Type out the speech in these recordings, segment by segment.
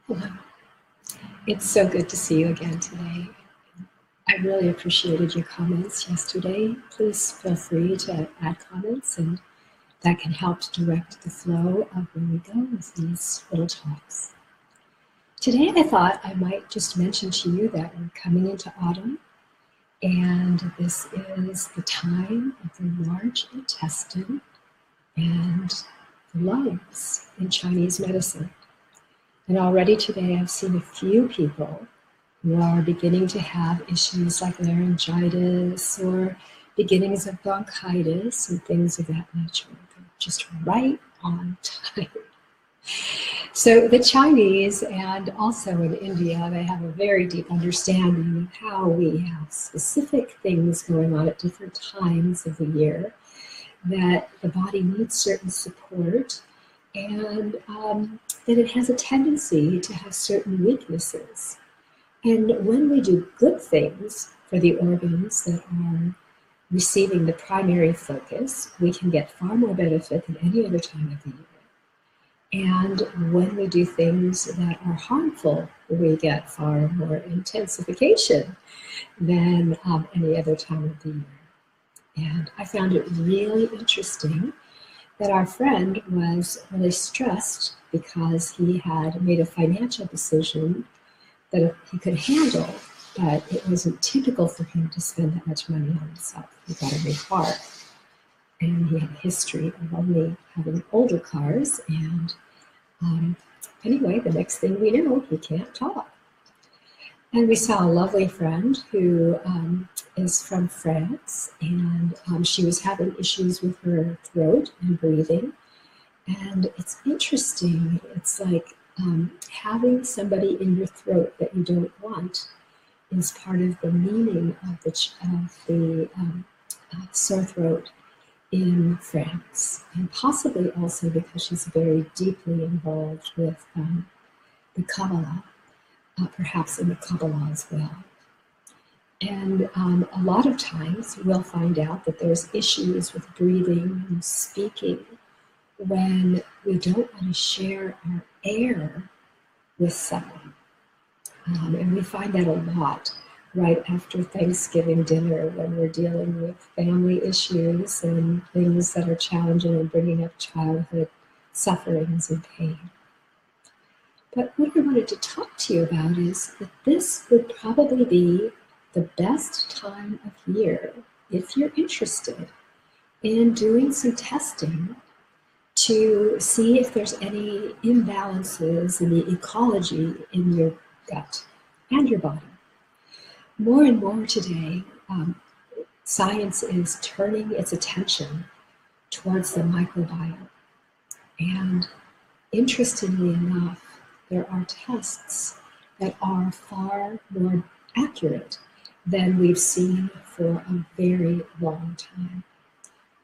Hello. It's so good to see you again today. I really appreciated your comments yesterday. Please feel free to add comments, and that can help to direct the flow of where we go with these little talks. Today I thought I might just mention to you that we're coming into autumn, and this is the time of the large intestine and the lungs in Chinese medicine. And already today I've seen a few people who are beginning to have issues like laryngitis or beginnings of bronchitis and things of that nature. They're just right on time. So the Chinese and also in India, they have a very deep understanding of how we have specific things going on at different times of the year, that the body needs certain support, and that it has a tendency to have certain weaknesses. And when we do good things for the organs that are receiving the primary focus, we can get far more benefit than any other time of the year. And when we do things that are harmful, we get far more intensification than any other time of the year. And I found it really interesting that our friend was really stressed because he had made a financial decision that he could handle, but it wasn't typical for him to spend that much money on himself. He got a new car, and he had a history of only having older cars, and anyway, the next thing we know, he can't talk. And we saw a lovely friend who is from France, and she was having issues with her throat and breathing. And it's interesting, it's like having somebody in your throat that you don't want is part of the meaning of the sore throat in France, and possibly also because she's very deeply involved with the Kabbalah, perhaps in the Kabbalah as well. And a lot of times we'll find out that there's issues with breathing and speaking when we don't want to share our air with someone. And we find that a lot right after Thanksgiving dinner when we're dealing with family issues and things that are challenging and bringing up childhood sufferings and pain. But what I wanted to talk to you about is that this would probably be the best time of year, if you're interested, in doing some testing to see if there's any imbalances in the ecology in your gut and your body. More and more today, science is turning its attention towards the microbiome. And interestingly enough, there are tests that are far more accurate than we've seen for a very long time.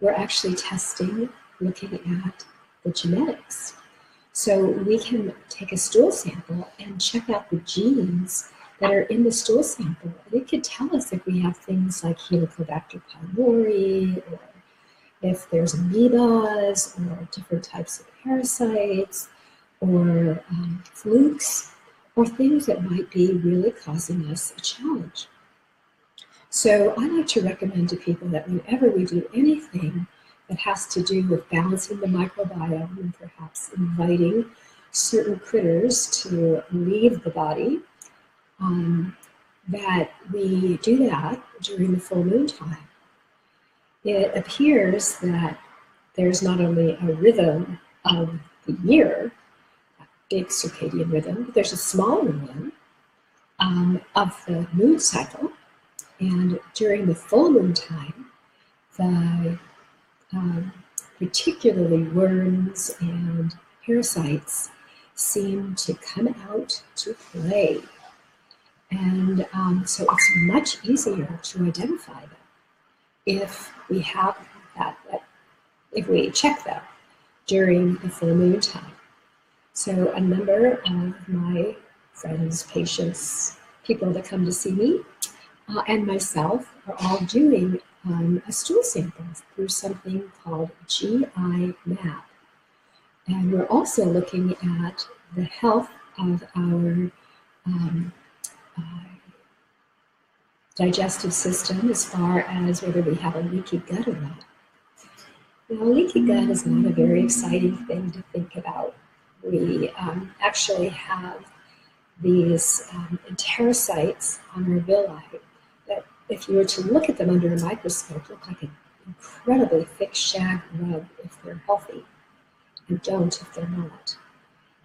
We're actually testing, looking at the genetics. So we can take a stool sample and check out the genes that are in the stool sample. And it could tell us if we have things like Helicobacter pylori, or if there's amoebas, or different types of parasites, or flukes, or things that might be really causing us a challenge. So I like to recommend to people that whenever we do anything that has to do with balancing the microbiome and perhaps inviting certain critters to leave the body, that we do that during the full moon time. It appears that there's not only a rhythm of the year, a big circadian rhythm, but there's a smaller one of the moon cycle. And during the full moon time, the particularly worms and parasites seem to come out to play. And so it's much easier to identify them if we have if we check them during the full moon time. So a number of my friends, patients, people that come to see me, and myself are all doing a stool sample through something called GI map. And we're also looking at the health of our digestive system as far as whether we have a leaky gut or not. Now, leaky gut is not a very exciting thing to think about. We actually have these enterocytes on our villi that, if you were to look at them under a microscope, look like an incredibly thick shag rug if they're healthy, and don't if they're not.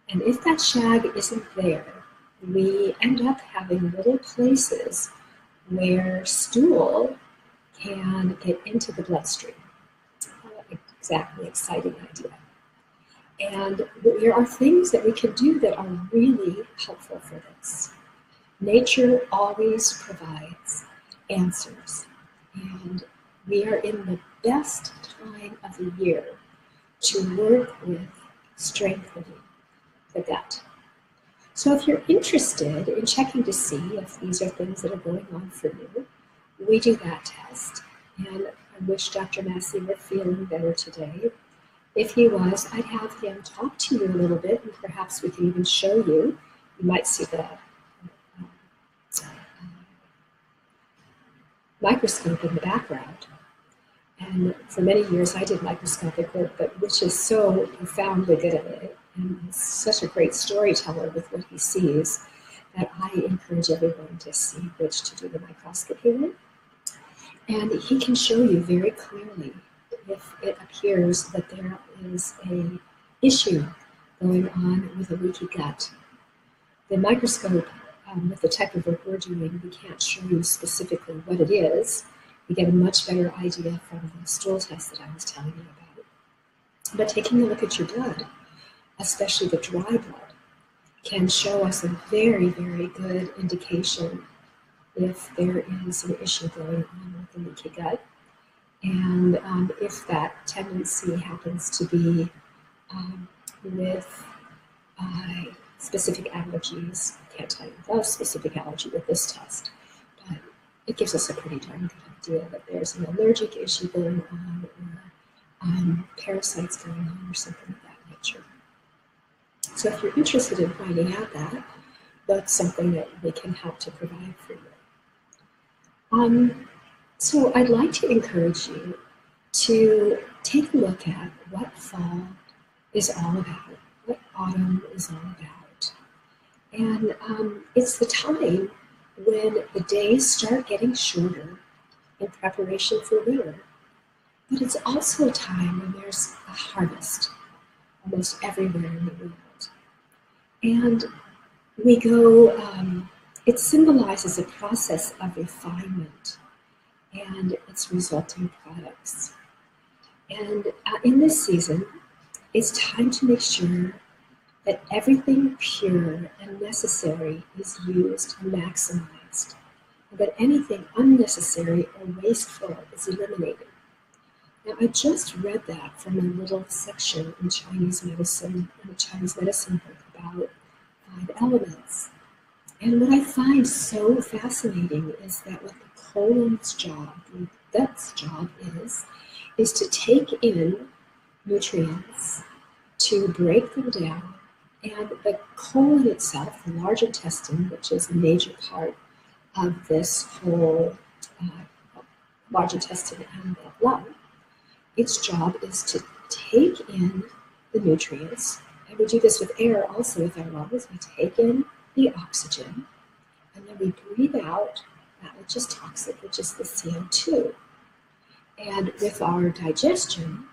And if that shag isn't there, we end up having little places where stool can get into the bloodstream. Exactly exciting idea. And there are things that we can do that are really helpful for this. Nature always provides answers, and we are in the best time of the year to work with strengthening the gut. So if you're interested in checking to see if these are things that are going on for you, we do that test. And I wish Dr. Massey were feeling better today. If he was, I'd have him talk to you a little bit, and perhaps we can even show you. You might see the microscope in the background. And for many years I did microscopic work, but Rich is so profoundly good at it, and he's such a great storyteller with what he sees, that I encourage everyone to see Rich to do the microscopy with. And he can show you very clearly if it appears that there is an issue going on with a leaky gut. The microscope, with the type of work we're doing, we can't show you specifically what it is. We get a much better idea from the stool test that I was telling you about. But taking a look at your blood, especially the dry blood, can show us a very, very good indication if there is an issue going on with the leaky gut. And if that tendency happens to be with specific allergies, I can't tell you the specific allergy with this test, but it gives us a pretty darn good idea that there's an allergic issue going on, or parasites going on, or something of that nature. So if you're interested in finding out that, that's something that we can help to provide for you. So I'd like to encourage you to take a look at what fall is all about, what autumn is all about. And it's the time when the days start getting shorter in preparation for winter. But it's also a time when there's a harvest almost everywhere in the world. And we go, it symbolizes a process of refinement and its resulting products. And in this season, it's time to make sure that everything pure and necessary is used and maximized, and that anything unnecessary or wasteful is eliminated. Now, I just read that from a little section in Chinese medicine, in a Chinese medicine book about 5 elements. And what I find so fascinating is that what the colon's job, the gut's job is to take in nutrients, to break them down, and the colon itself, the large intestine, which is a major part of this whole large intestine and the lung, its job is to take in the nutrients, and we do this with air also with our lungs. We take in the oxygen, and then we breathe out that which is toxic, which is the CO2. And with our digestion,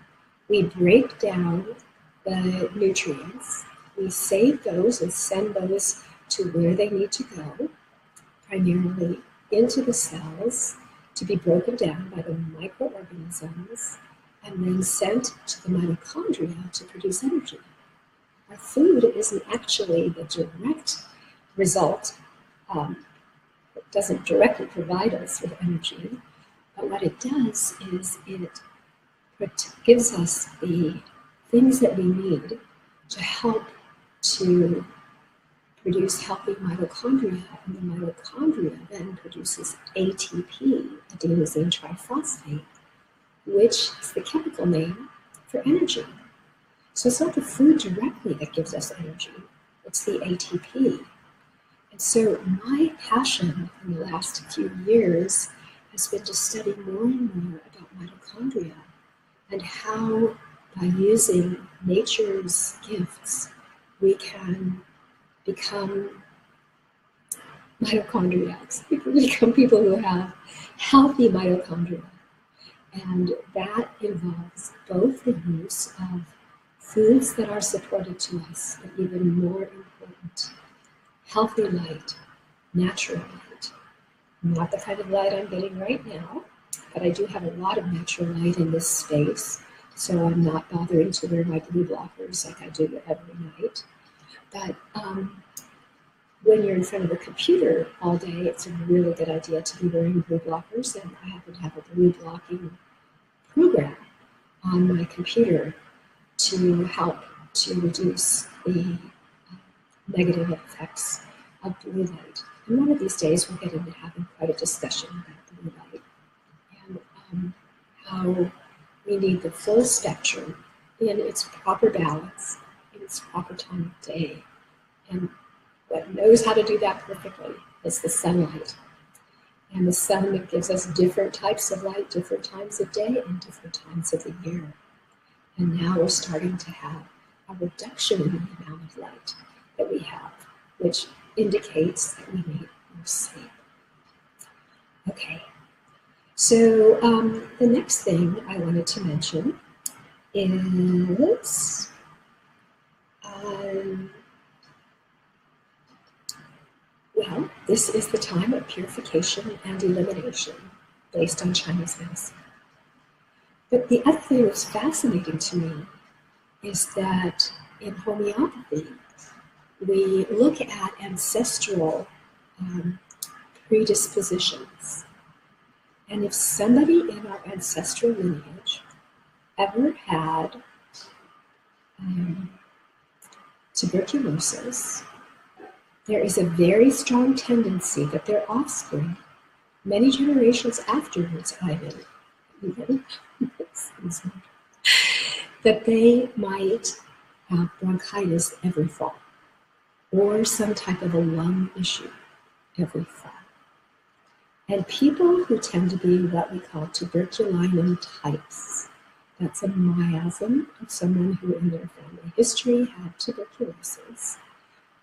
we break down the nutrients, we save those and send those to where they need to go, primarily into the cells to be broken down by the microorganisms, and then sent to the mitochondria to produce energy. Our food isn't actually the direct result. It doesn't directly provide us with energy, but what it does is it gives us the things that we need to help to produce healthy mitochondria, and the mitochondria then produces ATP, adenosine triphosphate, which is the chemical name for energy. So it's not the food directly that gives us energy. It's the ATP. And so my passion in the last few years has been to study more and more about mitochondria and how, by using nature's gifts, we can become mitochondriacs. We can become people who have healthy mitochondria. And that involves both the use of foods that are supported to us, but even more important, healthy light, natural light. Not the kind of light I'm getting right now, but I do have a lot of natural light in this space, so I'm not bothering to wear my blue blockers like I do every night. But when you're in front of a computer all day, it's a really good idea to be wearing blue blockers, and I happen to have a blue blocking program on my computer to help to reduce the negative effects of blue light. And one of these days we'll get into having quite a discussion about blue light and how we need the full spectrum in its proper balance, in its proper time of day. And what knows how to do that perfectly is the sunlight. And the sun that gives us different types of light, different times of day, and different times of the year. And now we're starting to have a reduction in the amount of light that we have, which indicates that we need more sleep. Okay, so the next thing I wanted to mention is well, this is the time of purification and elimination based on Chinese medicine. But the other thing that's fascinating to me is that in homeopathy, we look at ancestral predispositions. And if somebody in our ancestral lineage ever had tuberculosis, there is a very strong tendency that their offspring, many generations afterwards, that they might have bronchitis every fall, or some type of a lung issue every fall. And people who tend to be what we call tuberculinum types, that's a miasm of someone who in their family history had tuberculosis.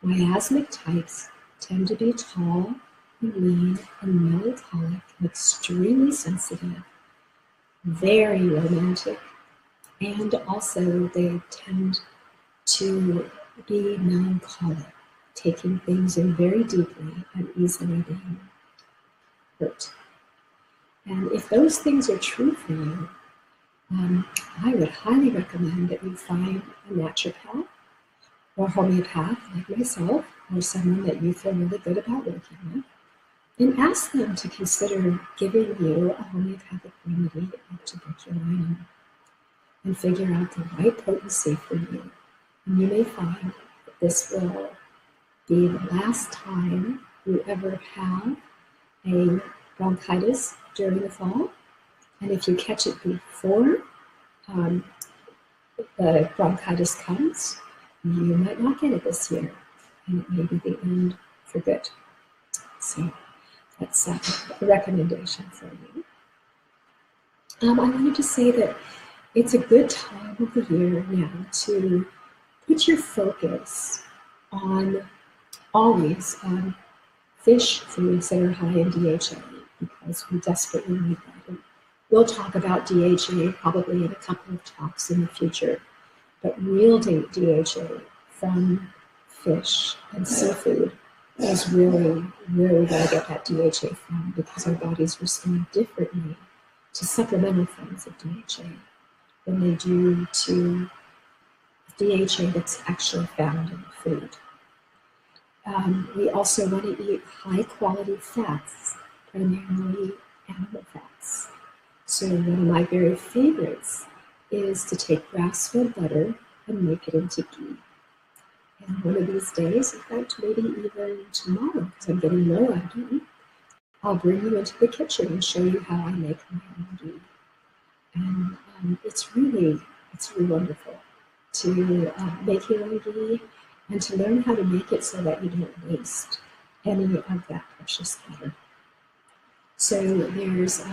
Miasmic types tend to be tall and lean and melancholic and extremely sensitive, very romantic, and also they tend to be melancholic, taking things in very deeply and easily being hurt. And if those things are true for you, I would highly recommend that you find a naturopath or homeopath like myself, or someone that you feel really good about working with, and ask them to consider giving you a homeopathic remedy of tuberculinum and figure out the right potency for you. And you may find that this will be the last time you ever have a bronchitis during the fall. And if you catch it before the bronchitis comes, you might not get it this year, and it may be the end for good. So that's a recommendation for you. I wanted to say that it's a good time of the year now to put your focus on always on fish foods that are high in DHA, because we desperately need that. And we'll talk about DHA probably in a couple of talks in the future. But real DHA from fish and seafood is really where we got to get that DHA from, because our bodies respond differently to supplemental forms of DHA than they do to DHA that's actually found in the food. We also want to eat high quality fats, primarily animal fats. So one of my very favorites is to take grass-fed butter and make it into ghee. And one of these days, in fact, maybe even tomorrow, because I'm getting low on ghee, I'll bring you into the kitchen and show you how I make my own ghee. And it's really wonderful to make your own ghee and to learn how to make it so that you don't waste any of that precious butter. So there's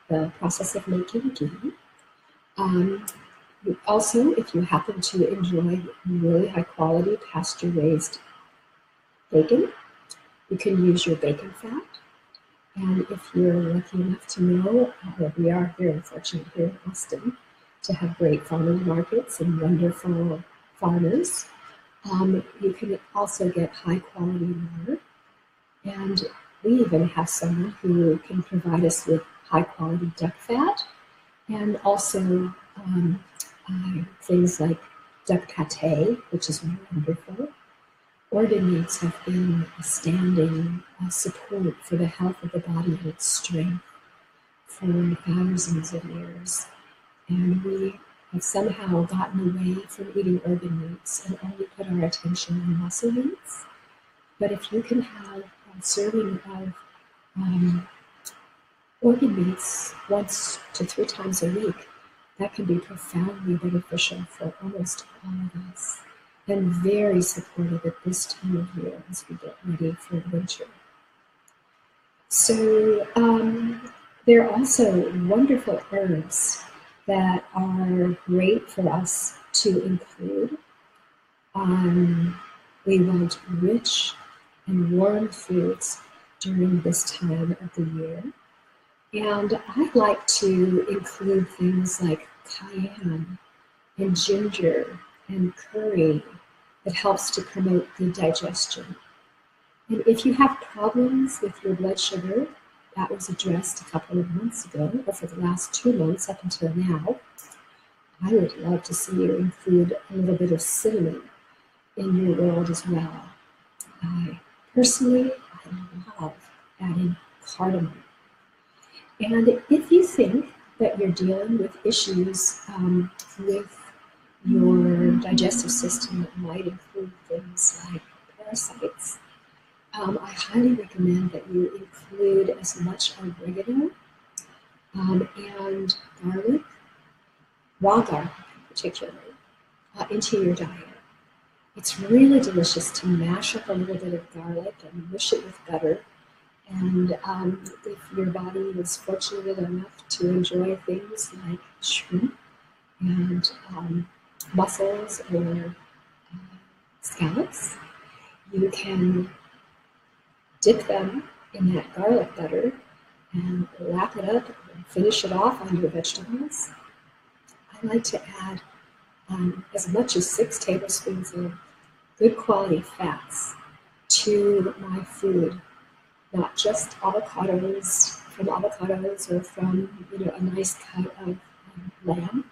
the process of making ghee. Also, if you happen to enjoy really high quality pasture-raised bacon, you can use your bacon fat. And if you're lucky enough to know that we are very fortunate here in Austin to have great farmers markets and wonderful farmers, you can also get high quality lard. And we even have someone who can provide us with high quality duck fat and also things like duck pate, which is wonderful. Organ meats have been a standing support for the health of the body and its strength for thousands of years. And we have somehow gotten away from eating organ meats and only put our attention on muscle meats. But if you can have a serving of organ meats 1 to 3 times a week, that can be profoundly beneficial for almost all of us, and very supportive at this time of year as we get ready for winter. So there are also wonderful herbs that are great for us to include. We want rich and warm foods during this time of the year. And I like to include things like cayenne and ginger and curry that helps to promote good digestion. And if you have problems with your blood sugar, that was addressed a couple of months ago, or for the last 2 months up until now, I would love to see you include a little bit of cinnamon in your world as well. Personally, I love adding cardamom. And if you think that you're dealing with issues with your digestive system that might include things like parasites, I highly recommend that you include as much oregano and garlic, raw garlic particularly, into your diet. It's really delicious to mash up a little bit of garlic and mush it with butter. And if your body is fortunate enough to enjoy things like shrimp and mussels or scallops, you can dip them in that garlic butter and lap it up and finish it off on your vegetables. I like to add as much as 6 tablespoons of good quality fats to my food. Not just avocados or from a nice cut of lamb,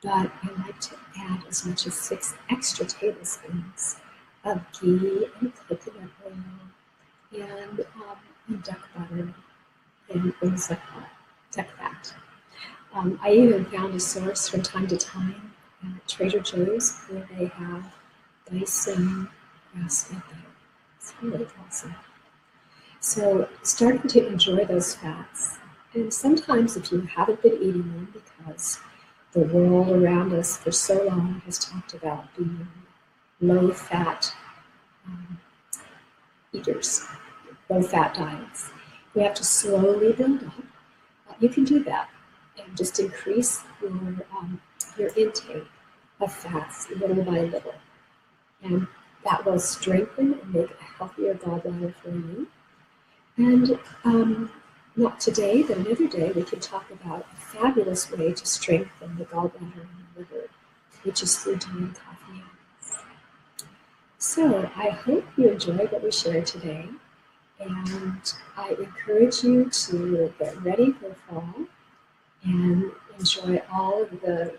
but I like to add as much as 6 extra tablespoons of ghee and coconut oil and duck butter and things like that, duck fat. I even found a source from time to time at Trader Joe's where they have Dyson grass-fed butter. It's really awesome. So starting to enjoy those fats. And sometimes if you haven't been eating them because the world around us for so long has talked about being low-fat eaters, low-fat diets, you have to slowly build up. You can do that and just increase your intake of fats little by little. And that will strengthen and make a healthier gallbladder for you. And not today, but another day, we can talk about a fabulous way to strengthen the gallbladder and the liver, which is through doing coffee habits. So I hope you enjoyed what we shared today, and I encourage you to get ready for fall and enjoy all of the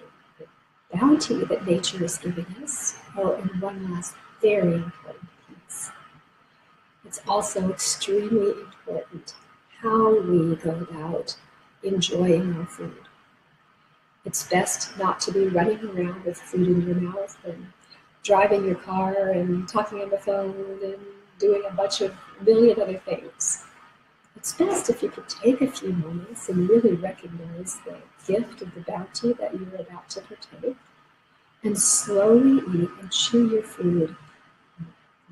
bounty that nature is giving us. Oh, and one last very important piece. It's also extremely important how we go about enjoying our food. It's best not to be running around with food in your mouth and driving your car and talking on the phone and doing a million other things. It's best if you could take a few moments and really recognize the gift of the bounty that you're about to partake and slowly eat and chew your food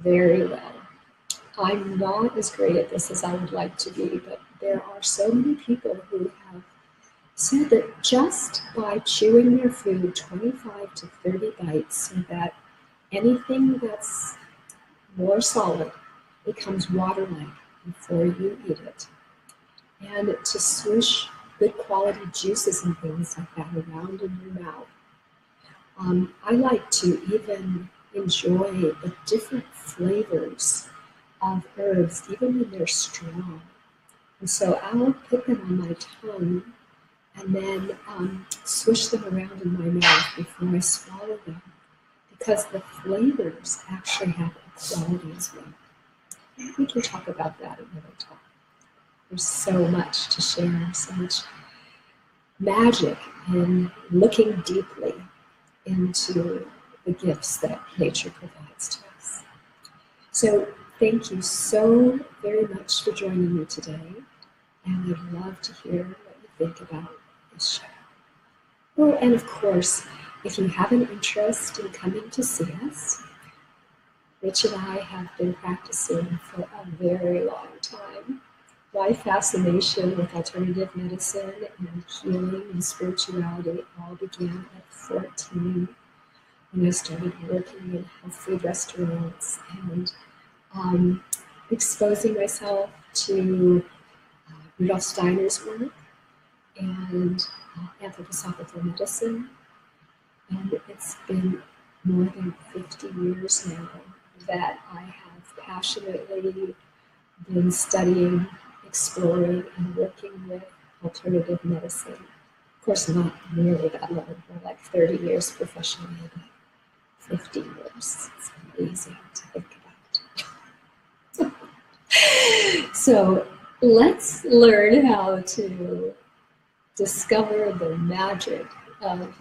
very well. I'm not as great at this as I would like to be, but there are so many people who have said that just by chewing their food 25 to 30 bites, so that anything that's more solid becomes water-like before you eat it, and to swish good quality juices and things like that around in your mouth. I like to even enjoy the different flavors of herbs, even when they're strong. And so I'll put them on my tongue and then swish them around in my mouth before I swallow them, because the flavors actually have a quality as well. We can talk about that another time. There's so much to share, so much magic in looking deeply into the gifts that nature provides to us. So thank you so very much for joining me today, and I'd love to hear what you think about this show. Oh, and of course, if you have an interest in coming to see us, Rich and I have been practicing for a very long time. My fascination with alternative medicine and healing and spirituality all began at 14 when I started working in health food restaurants and exposing myself to Rudolf Steiner's work and anthroposophical medicine. And it's been more than 50 years now that I have passionately been studying, exploring, and working with alternative medicine. Of course, not nearly that long, more like 30 years professionally, but 50 years. It's amazing to think about. So let's learn how to discover the magic of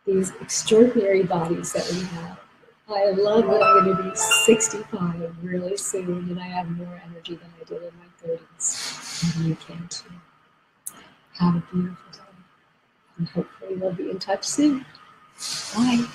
these extraordinary bodies that we have. I love that I'm going to be 65 really soon, and I have more energy than I did in my 30s. And you can too. Have a beautiful day, and hopefully we'll be in touch soon. Bye.